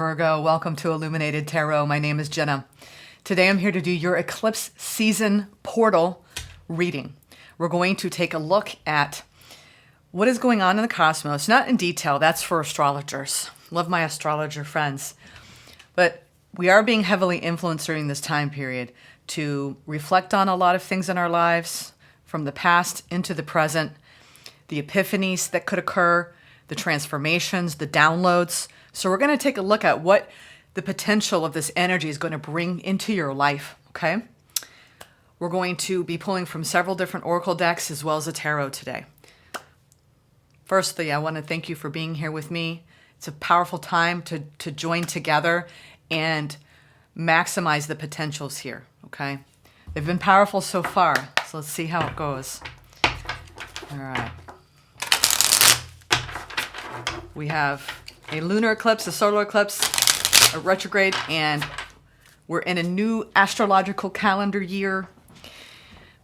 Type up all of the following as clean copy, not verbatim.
Virgo, welcome to Illuminated Tarot. My name is Jenna. Today I'm here to do your Eclipse season portal reading. We're going to take a look at what is going on in the cosmos, not in detail, that's for astrologers. Love my astrologer friends. But we are being heavily influenced during this time period to reflect on a lot of things in our lives, from the past into the present, the epiphanies that could occur, the transformations, the downloads. So we're going to take a look at what the potential of this energy is going to bring into your life, okay? We're going to be pulling from several different oracle decks as well as a tarot today. Firstly, I want to thank you for being here with me. It's a powerful time to join together and maximize the potentials here, okay? They've been powerful so far, so let's see how it goes. All right. We have a lunar eclipse, a solar eclipse, a retrograde, and we're in a new astrological calendar year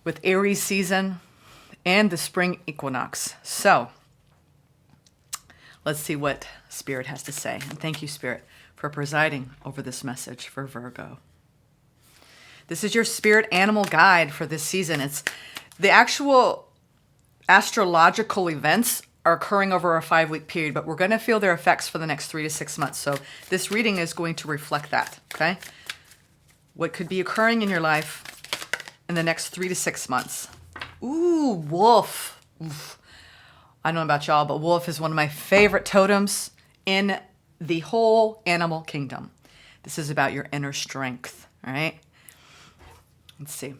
with Aries season and the spring equinox. So let's see what Spirit has to say. And thank you, Spirit, for presiding over this message for Virgo. This is your spirit animal guide for this season. It's the actual astrological events are occurring over a 5-week period, but we're going to feel their effects for the next 3 to 6 months. So this reading is going to reflect that, okay? What could be occurring in your life in the next 3 to 6 months. Ooh, wolf. Oof. I don't know about y'all, but wolf is one of my favorite totems in the whole animal kingdom. This is about your inner strength, all right? Let's see.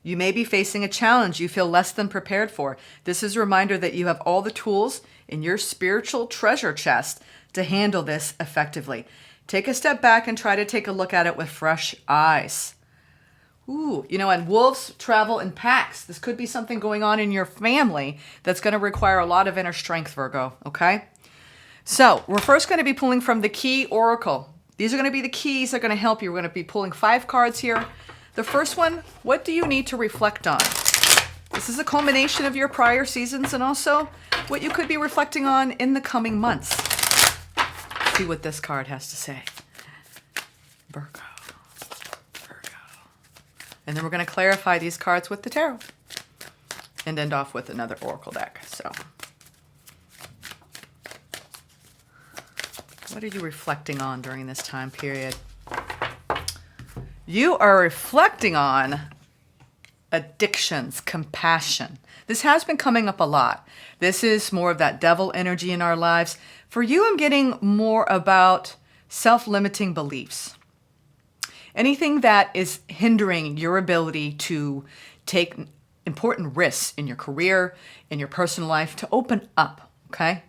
You may be facing a challenge you feel less than prepared for. This is a reminder that you have all the tools in your spiritual treasure chest to handle this effectively. Take a step back and try to take a look at it with fresh eyes. Ooh, and wolves travel in packs. This could be something going on in your family that's going to require a lot of inner strength, Virgo, okay? So we're first going to be pulling from the key oracle. These are going to be the keys that are going to help you. We're going to be pulling 5 cards here. The first one, what do you need to reflect on? This is a culmination of your prior seasons and also what you could be reflecting on in the coming months. Let's see what this card has to say. Virgo. And then we're going to clarify these cards with the tarot and end off with another oracle deck. So what are you reflecting on during this time period? You are reflecting on addictions, compassion. This has been coming up a lot. This is more of that devil energy in our lives. For you, I'm getting more about self-limiting beliefs. Anything that is hindering your ability to take important risks in your career, in your personal life, to open up, okay?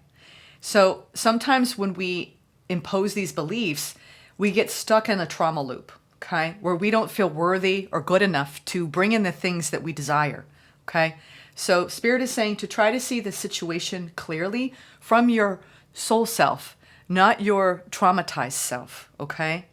So sometimes when we impose these beliefs, we get stuck in a trauma loop. Okay, where we don't feel worthy or good enough to bring in the things that we desire, okay? So Spirit is saying to try to see the situation clearly from your soul self, not your traumatized self, okay?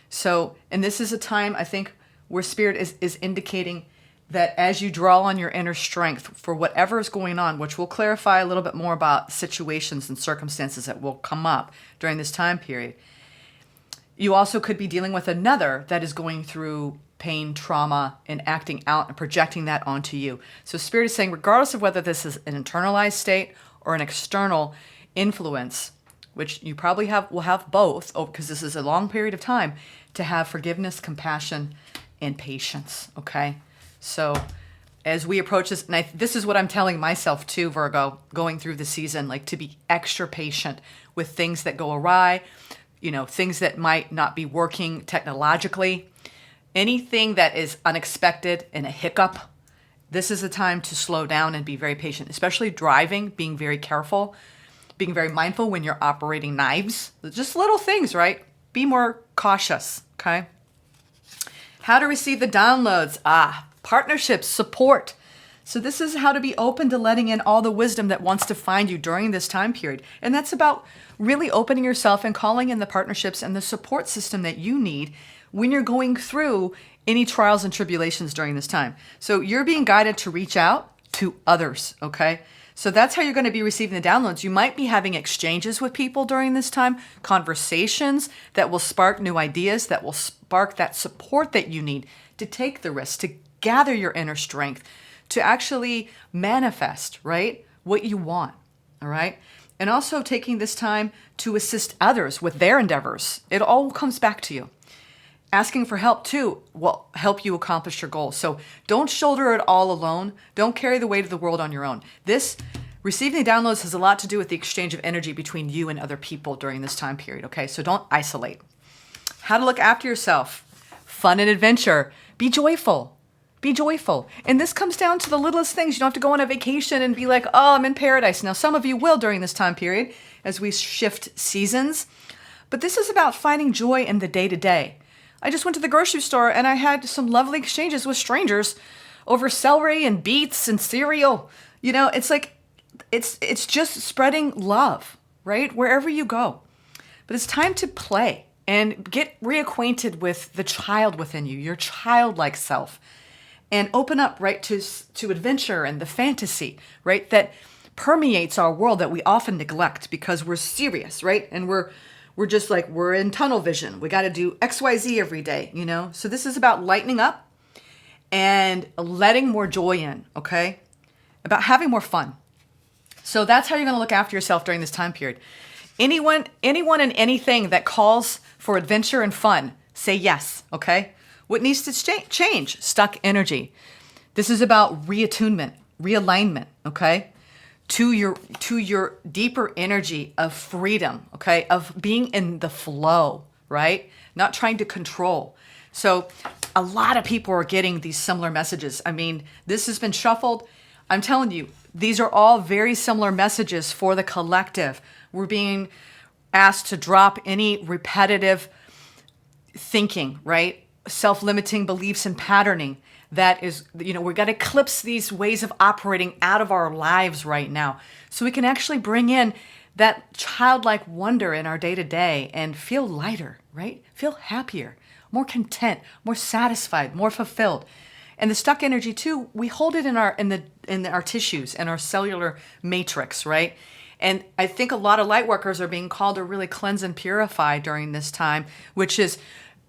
So, and this is a time, I think, where Spirit is indicating that as you draw on your inner strength for whatever is going on, which will clarify a little bit more about situations and circumstances that will come up during this time period, you also could be dealing with another that is going through pain, trauma, and acting out and projecting that onto you. So Spirit is saying, regardless of whether this is an internalized state or an external influence, which you probably will have both, because this is a long period of time, to have forgiveness, compassion, and patience, okay? So as we approach this, and this is what I'm telling myself too, Virgo, going through the season, like to be extra patient with things that go awry, things that might not be working technologically, anything that is unexpected and a hiccup. This is a time to slow down and be very patient, especially driving, being very careful, being very mindful when you're operating knives. Just little things, right? Be more cautious, okay? How to receive the downloads. Partnerships, support. So this is how to be open to letting in all the wisdom that wants to find you during this time period. And that's about really opening yourself and calling in the partnerships and the support system that you need when you're going through any trials and tribulations during this time. So you're being guided to reach out to others, okay? So that's how you're going to be receiving the downloads. You might be having exchanges with people during this time, conversations that will spark new ideas, that will spark that support that you need to take the risk, to gather your inner strength, to actually manifest, right, what you want, all right? And also taking this time to assist others with their endeavors. It all comes back to you. Asking for help too will help you accomplish your goals. So don't shoulder it all alone. Don't carry the weight of the world on your own. This receiving the downloads has a lot to do with the exchange of energy between you and other people during this time period, okay? So don't isolate. How to look after yourself. Fun and adventure. Be joyful. Be joyful. And this comes down to the littlest things. You don't have to go on a vacation and be like, oh, I'm in paradise. Now, some of you will during this time period as we shift seasons. But this is about finding joy in the day-to-day. I just went to the grocery store and I had some lovely exchanges with strangers over celery and beets and cereal. You know, it's like, it's just spreading love, right? Wherever you go. But it's time to play and get reacquainted with the child within you, your childlike self, and open up, right, to adventure and the fantasy, right, that permeates our world that we often neglect because we're serious, right? And we're just like, we're in tunnel vision. We got to do XYZ every day, you know? So this is about lightening up and letting more joy in, okay? About having more fun. So that's how you're going to look after yourself during this time period. Anyone and anything that calls for adventure and fun, say yes, okay? What needs to change? Stuck energy. This is about reattunement, realignment, okay? To your deeper energy of freedom, okay? Of being in the flow, right? Not trying to control. So a lot of people are getting these similar messages. I mean, this has been shuffled. I'm telling you, these are all very similar messages for the collective. We're being asked to drop any repetitive thinking, right? Self-limiting beliefs and patterning. That is, you know, we got to eclipse these ways of operating out of our lives right now so we can actually bring in that childlike wonder in our day-to-day and feel lighter, right? Feel happier, more content, more satisfied, more fulfilled. And the stuck energy too, we hold it in our tissues and our cellular matrix, right? And I think a lot of light workers are being called to really cleanse and purify during this time, which is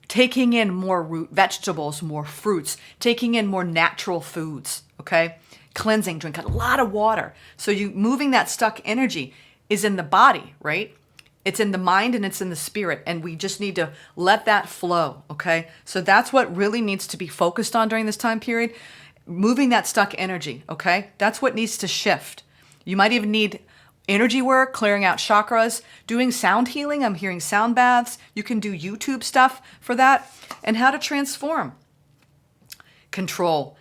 taking in more root vegetables, more fruits, taking in more natural foods, okay? Cleansing, drink a lot of water. So you moving that stuck energy is in the body, right? It's in the mind and it's in the spirit. And we just need to let that flow, okay? So that's what really needs to be focused on during this time period. Moving that stuck energy, okay? That's what needs to shift. You might even need energy work, clearing out chakras, doing sound healing. I'm hearing sound baths. You can do YouTube stuff for that. And how to transform. Control.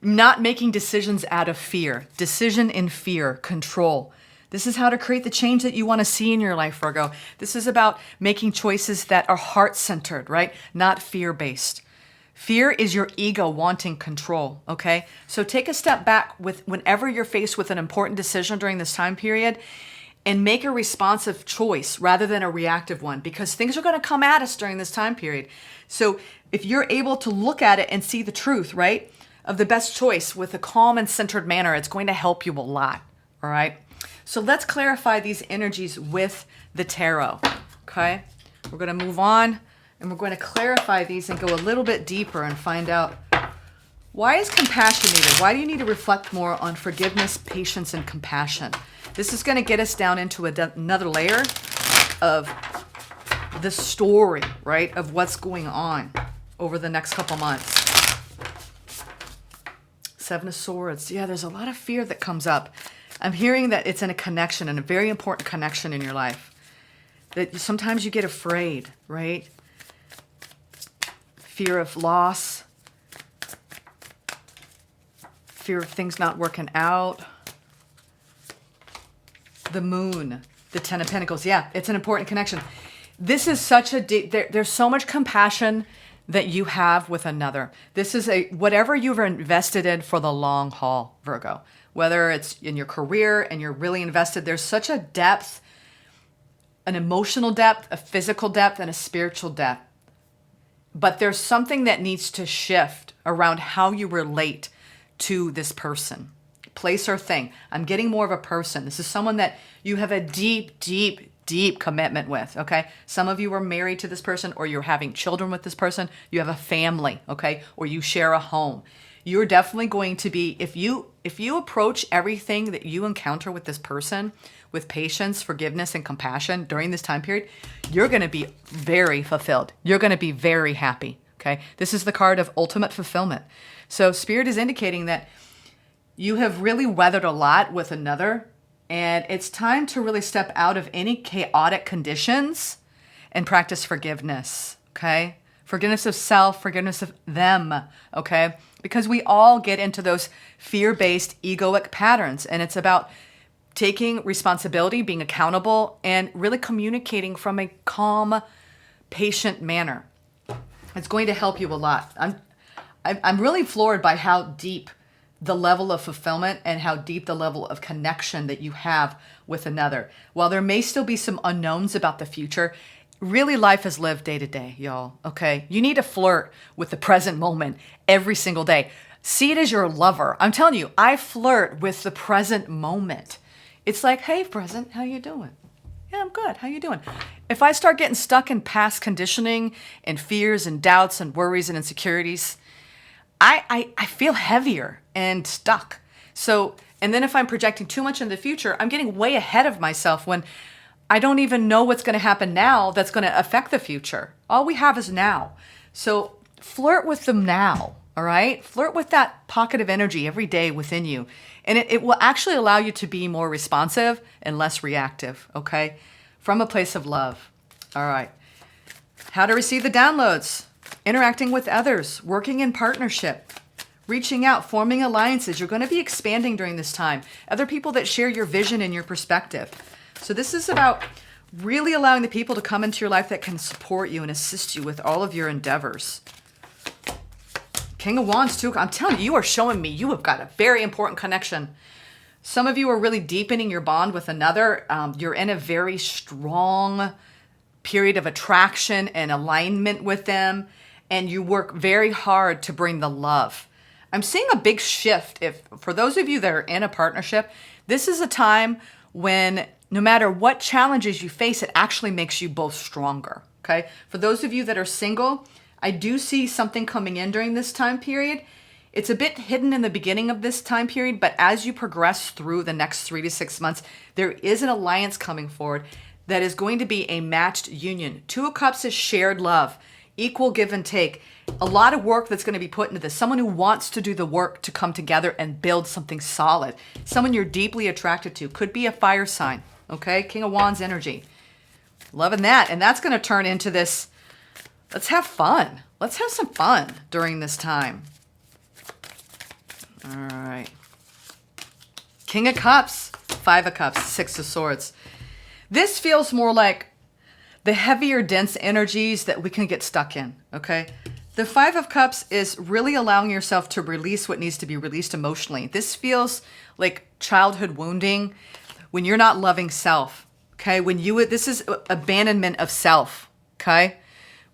Not making decisions out of fear. Decision in fear. Control. This is how to create the change that you want to see in your life, Virgo. This is about making choices that are heart-centered, right? Not fear-based. Fear is your ego wanting control, okay? So take a step back whenever you're faced with an important decision during this time period and make a responsive choice rather than a reactive one because things are going to come at us during this time period. So if you're able to look at it and see the truth, right, of the best choice with a calm and centered manner, it's going to help you a lot, all right? So let's clarify these energies with the tarot, okay? We're going to move on. And we're going to clarify these and go a little bit deeper and find out, why is compassion needed? Why do you need to reflect more on forgiveness, patience, and compassion? This is going to get us down into another layer of the story, right, of what's going on over the next couple months. Seven of Swords. Yeah, there's a lot of fear that comes up. I'm hearing that it's in a connection, and a very important connection in your life. That sometimes you get afraid, right? Fear of loss, fear of things not working out. The Moon, the Ten of Pentacles. Yeah, it's an important connection. This is such a deep, there's so much compassion that you have with another. This is whatever you've invested in for the long haul, Virgo. Whether it's in your career and you're really invested, there's such a depth, an emotional depth, a physical depth, and a spiritual depth. But there's something that needs to shift around how you relate to this person, place or thing. I'm getting more of a person. This is someone that you have a deep, deep, deep commitment with, okay? Some of you are married to this person, or you're having children with this person. You have a family, okay? Or you share a home. You're definitely going to be, if you approach everything that you encounter with this person with patience, forgiveness, and compassion during this time period, you're going to be very fulfilled. You're going to be very happy, okay? This is the card of ultimate fulfillment. So Spirit is indicating that you have really weathered a lot with another, and it's time to really step out of any chaotic conditions and practice forgiveness, okay? Forgiveness of self, forgiveness of them, okay? Because we all get into those fear-based egoic patterns, and it's about taking responsibility, being accountable, and really communicating from a calm, patient manner. It's going to help you a lot. I'm really floored by how deep the level of fulfillment and how deep the level of connection that you have with another. While there may still be some unknowns about the future, really life is lived day to day, y'all, okay? You need to flirt with the present moment every single day. See it as your lover. I'm telling you, I flirt with the present moment. It's like, hey, present, how you doing? Yeah, I'm good. How you doing? If I start getting stuck in past conditioning and fears and doubts and worries and insecurities, I feel heavier and stuck. So, and then if I'm projecting too much in the future, I'm getting way ahead of myself when I don't even know what's going to happen now that's going to affect the future. All we have is now. So flirt with them now, all right? Flirt with that pocket of energy every day within you. And it will actually allow you to be more responsive and less reactive, okay? From a place of love. All right. How to receive the downloads. Interacting with others. Working in partnership. Reaching out. Forming alliances. You're going to be expanding during this time. Other people that share your vision and your perspective. So this is about really allowing the people to come into your life that can support you and assist you with all of your endeavors. King of Wands too. I'm telling you, you are showing me you have got a very important connection. Some of you are really deepening your bond with another. You're in a very strong period of attraction and alignment with them, and you work very hard to bring the love. I'm seeing a big shift. If for those of you that are in a partnership, this is a time when no matter what challenges you face, it actually makes you both stronger, okay? For those of you that are single, I do see something coming in during this time period. It's a bit hidden in the beginning of this time period, but as you progress through the next 3 to 6 months, there is an alliance coming forward that is going to be a matched union. 2 of Cups is shared love, equal give and take. A lot of work that's going to be put into this. Someone who wants to do the work to come together and build something solid. Someone you're deeply attracted to. Could be a fire sign, okay? King of Wands energy. Loving that. And that's going to turn into this, let's have fun. Let's have some fun during this time. All right. King of Cups, 5 of Cups, 6 of Swords. This feels more like the heavier, dense energies that we can get stuck in, okay? The 5 of Cups is really allowing yourself to release what needs to be released emotionally. This feels like childhood wounding when you're not loving self, okay? This is abandonment of self, okay?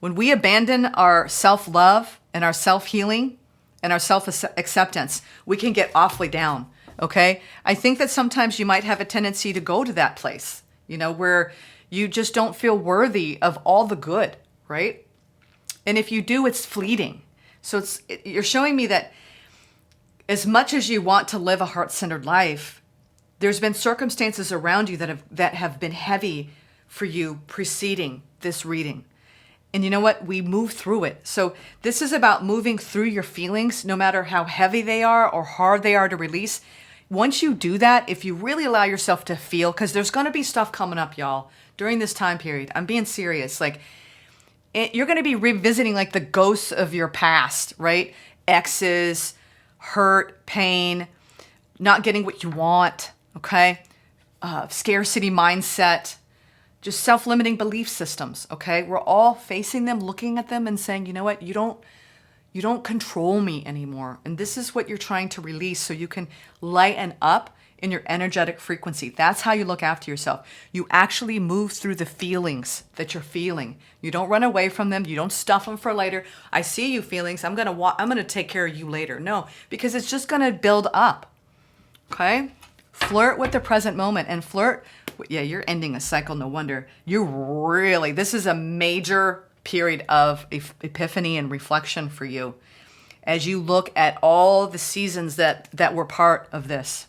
When we abandon our self-love and our self-healing and our self-acceptance, we can get awfully down, okay? I think that sometimes you might have a tendency to go to that place, where you just don't feel worthy of all the good, right? And if you do, it's fleeting. So you're showing me that as much as you want to live a heart-centered life, there's been circumstances around you that have been heavy for you preceding this reading. And you know what? We move through it. So this is about moving through your feelings, no matter how heavy they are or hard they are to release. Once you do that, if you really allow yourself to feel, because there's going to be stuff coming up, y'all, during this time period. I'm being serious. You're going to be revisiting the ghosts of your past, right? Exes, hurt, pain, not getting what you want, okay? Scarcity mindset, just self-limiting belief systems, okay? We're all facing them, looking at them and saying, you know what? You don't control me anymore. And this is what you're trying to release so you can lighten up in your energetic frequency. That's how you look after yourself. You actually move through the feelings that you're feeling. You don't run away from them. You don't stuff them for later. I see you feelings. I'm going to take care of you later. No, because it's just going to build up. okay? Flirt with the present moment and flirt. Yeah, you're ending a cycle, no wonder. This is a major period of epiphany and reflection for you as you look at all the seasons that were part of this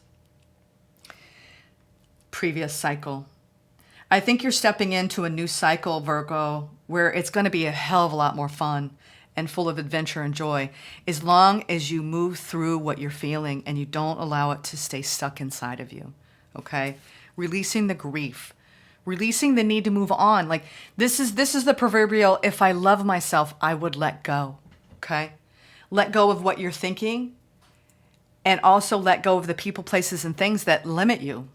previous cycle. I think you're stepping into a new cycle, Virgo, where it's going to be a hell of a lot more fun and full of adventure and joy, as long as you move through what you're feeling and you don't allow it to stay stuck inside of you, okay? Releasing the grief, releasing the need to move on. Like this is the proverbial, if I love myself, I would let go, okay? Let go of what you're thinking, and also let go of the people, places, and things that limit you,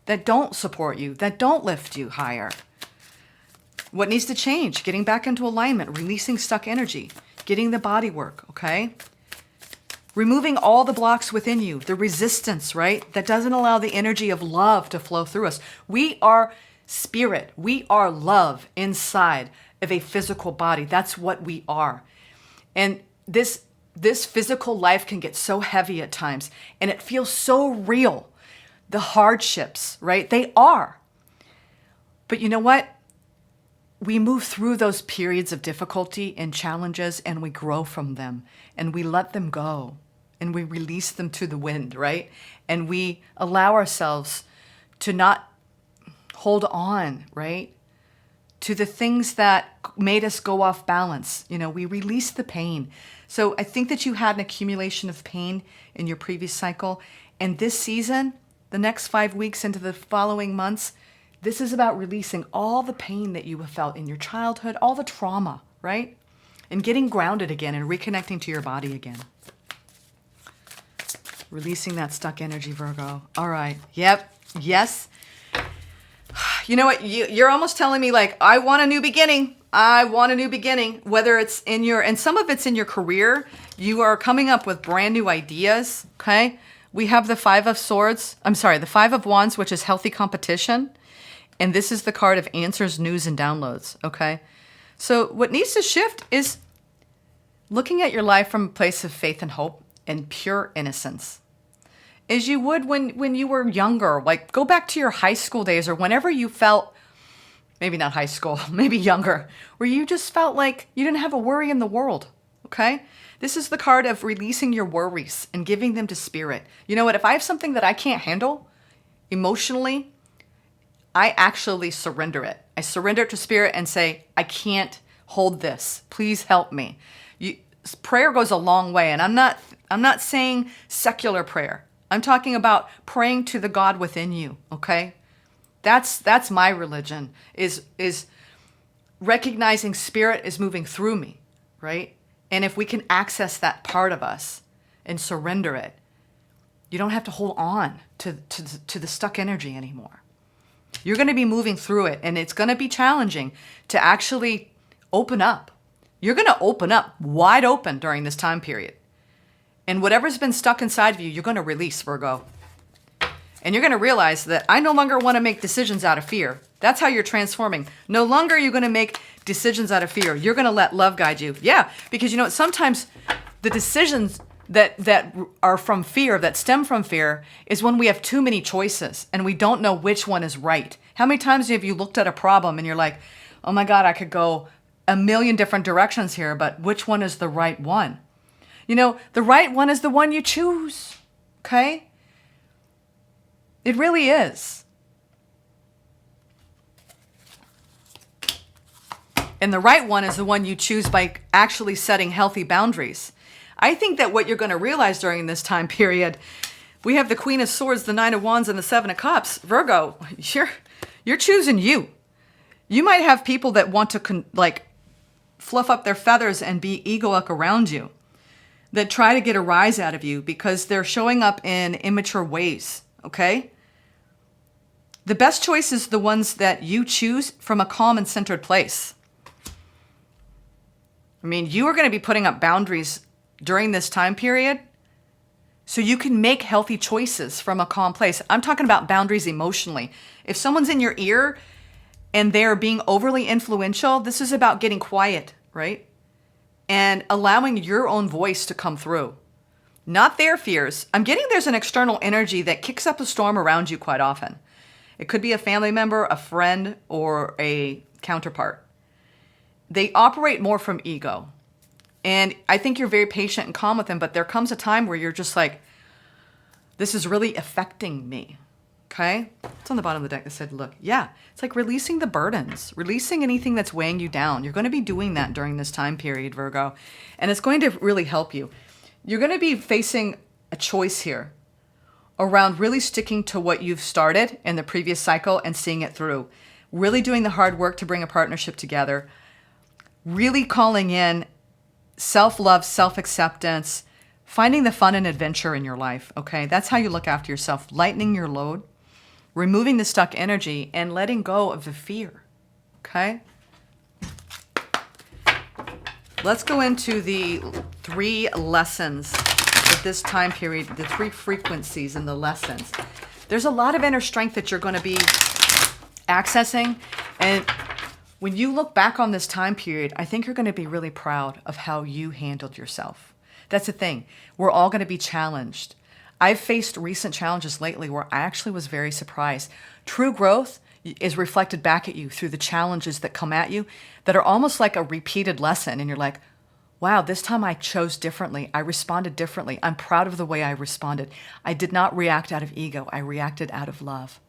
that don't support you, that don't lift you higher. What needs to change? Getting back into alignment, releasing stuck energy, getting the body work, okay? Removing all the blocks within you, the resistance, right? That doesn't allow the energy of love to flow through us. We are spirit. We are love inside of a physical body. That's what we are. And this physical life can get so heavy at times, and it feels so real. The hardships, right? They are. But you know what? We move through those periods of difficulty and challenges, and we grow from them, and we let them go, and we release them to the wind, right? And we allow ourselves to not hold on, right, to the things that made us go off balance. You know, we release the pain. So I think that you had an accumulation of pain in your previous cycle, and this season, the next 5 weeks into the following months, this is about releasing all the pain that you have felt in your childhood, all the trauma, right? And getting grounded again and reconnecting to your body again. Releasing that stuck energy, Virgo. All right. Yep. Yes. You know what? You're almost telling me like, I want a new beginning. I want a new beginning. Whether it's in and some of it's in your career. You are coming up with brand new ideas, okay? We have the Five of Wands, which is healthy competition. And this is the card of answers, news, and downloads, okay? So what needs to shift is looking at your life from a place of faith and hope and pure innocence. As you would when you were younger. Like, go back to your high school days or whenever you felt, maybe not high school, maybe younger, where you just felt like you didn't have a worry in the world, okay? This is the card of releasing your worries and giving them to spirit. You know what? If I have something that I can't handle emotionally, I actually surrender it. I surrender it to spirit and say, I can't hold this. Please help me. Prayer goes a long way. And I'm not saying secular prayer. I'm talking about praying to the God within you, okay? That's my religion, is recognizing spirit is moving through me, right? And if we can access that part of us and surrender it, you don't have to hold on to the stuck energy anymore. You're going to be moving through it, and it's going to be challenging to actually open up. You're going to open up wide open during this time period. And whatever's been stuck inside of you, you're going to release, Virgo. And you're going to realize that I no longer want to make decisions out of fear. That's how you're transforming. No longer are you going to make decisions out of fear. You're going to let love guide you. Yeah, because you know, sometimes the decisions that are from fear, that stem from fear, is when we have too many choices and we don't know which one is right. How many times have you looked at a problem and you're like, oh my God, I could go a million different directions here, but which one is the right one? You know, the right one is the one you choose, okay? It really is. And the right one is the one you choose by actually setting healthy boundaries. I think that what you're going to realize during this time period, we have the Queen of Swords, the Nine of Wands, and the Seven of Cups. Virgo, you're choosing you. You might have people that want to fluff up their feathers and be egoic around you, that try to get a rise out of you because they're showing up in immature ways, okay? The best choice is the ones that you choose from a calm and centered place. I mean, you are going to be putting up boundaries during this time period so you can make healthy choices from a calm place. I'm talking about boundaries emotionally. If someone's in your ear and they're being overly influential, this is about getting quiet, right? And allowing your own voice to come through. not their fears. I'm getting there's an external energy that kicks up a storm around you quite often. It could be a family member, a friend, or a counterpart. They operate more from ego. And I think you're very patient and calm with them, but there comes a time where you're just like, this is really affecting me. Okay? It's on the bottom of the deck that said, look, yeah, it's like releasing the burdens, releasing anything that's weighing you down. You're going to be doing that during this time period, Virgo, and it's going to really help you. You're going to be facing a choice here around really sticking to what you've started in the previous cycle and seeing it through, really doing the hard work to bring a partnership together, really calling in self-love, self-acceptance, finding the fun and adventure in your life, okay? That's how you look after yourself, lightening your load, removing the stuck energy, and letting go of the fear, okay? Let's go into the 3 lessons of this time period, the 3 frequencies and the lessons. There's a lot of inner strength that you're going to be accessing, and when you look back on this time period, I think you're going to be really proud of how you handled yourself. That's the thing. We're all going to be challenged. I've faced recent challenges lately where I actually was very surprised. True growth is reflected back at you through the challenges that come at you that are almost like a repeated lesson. And you're like, wow, this time I chose differently. I responded differently. I'm proud of the way I responded. I did not react out of ego. I reacted out of love.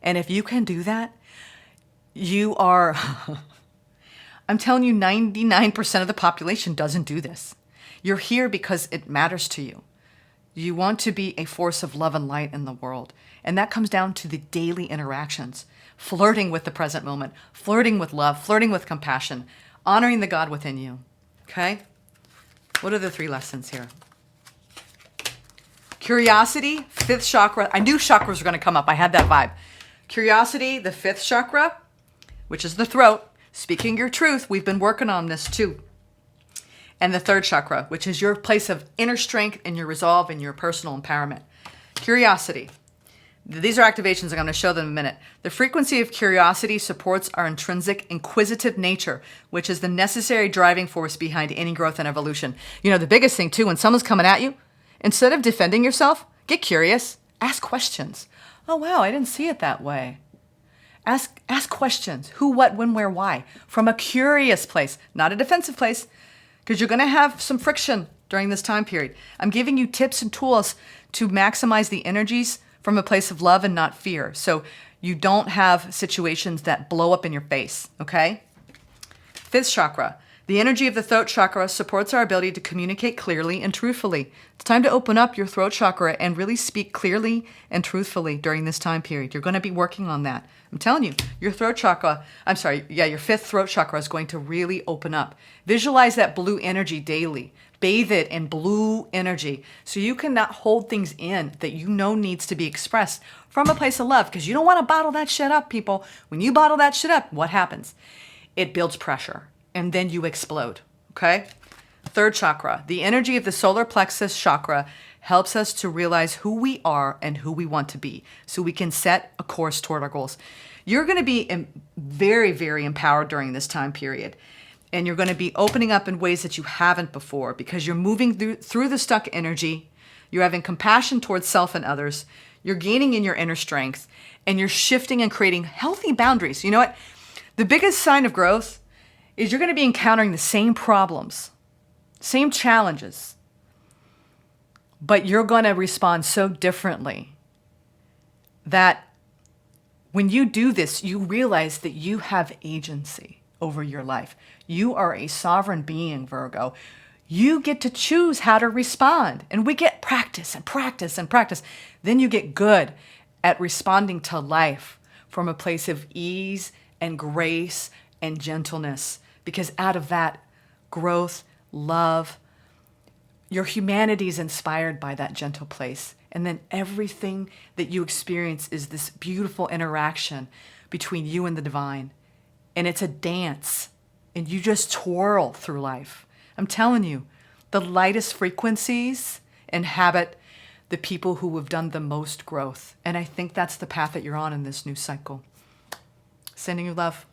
And if you can do that, you are, I'm telling you, 99% of the population doesn't do this. You're here because it matters to you. You want to be a force of love and light in the world. And that comes down to the daily interactions, flirting with the present moment, flirting with love, flirting with compassion, honoring the God within you. Okay? What are the 3 lessons here? Curiosity, 5th chakra. I knew chakras were going to come up. I had that vibe. Curiosity, the 5th chakra, which is the throat. Speaking your truth. We've been working on this too. And the 3rd chakra, which is your place of inner strength and your resolve and your personal empowerment. Curiosity. These are activations. I'm going to show them in a minute. The frequency of curiosity supports our intrinsic inquisitive nature, which is the necessary driving force behind any growth and evolution. You know, the biggest thing too, when someone's coming at you, instead of defending yourself, get curious. Ask questions. Oh, wow, I didn't see it that way. Ask questions. Who, what, when, where, why. From a curious place, not a defensive place. Because you're going to have some friction during this time period. I'm giving you tips and tools to maximize the energies from a place of love and not fear. So you don't have situations that blow up in your face, okay? 5th chakra. The energy of the throat chakra supports our ability to communicate clearly and truthfully. It's time to open up your throat chakra and really speak clearly and truthfully during this time period. You're going to be working on that. I'm telling you, your throat chakra, your 5th throat chakra is going to really open up. Visualize that blue energy daily. Bathe it in blue energy so you can not hold things in that you know needs to be expressed from a place of love, because you don't want to bottle that shit up, people. When you bottle that shit up, what happens? It builds pressure. And then you explode, okay? 3rd chakra, the energy of the solar plexus chakra helps us to realize who we are and who we want to be so we can set a course toward our goals. You're going to be very, very empowered during this time period. And you're going to be opening up in ways that you haven't before because you're moving through the stuck energy. You're having compassion towards self and others. You're gaining in your inner strength. And you're shifting and creating healthy boundaries. You know what? The biggest sign of growth is you're going to be encountering the same problems, same challenges, but you're going to respond so differently that when you do this, you realize that you have agency over your life. You are a sovereign being, Virgo. You get to choose how to respond, and we get practice and practice and practice. Then you get good at responding to life from a place of ease and grace and gentleness. Because out of that growth, love, your humanity is inspired by that gentle place. And then everything that you experience is this beautiful interaction between you and the divine. And it's a dance. And you just twirl through life. I'm telling you, the lightest frequencies inhabit the people who have done the most growth. And I think that's the path that you're on in this new cycle. Sending you love.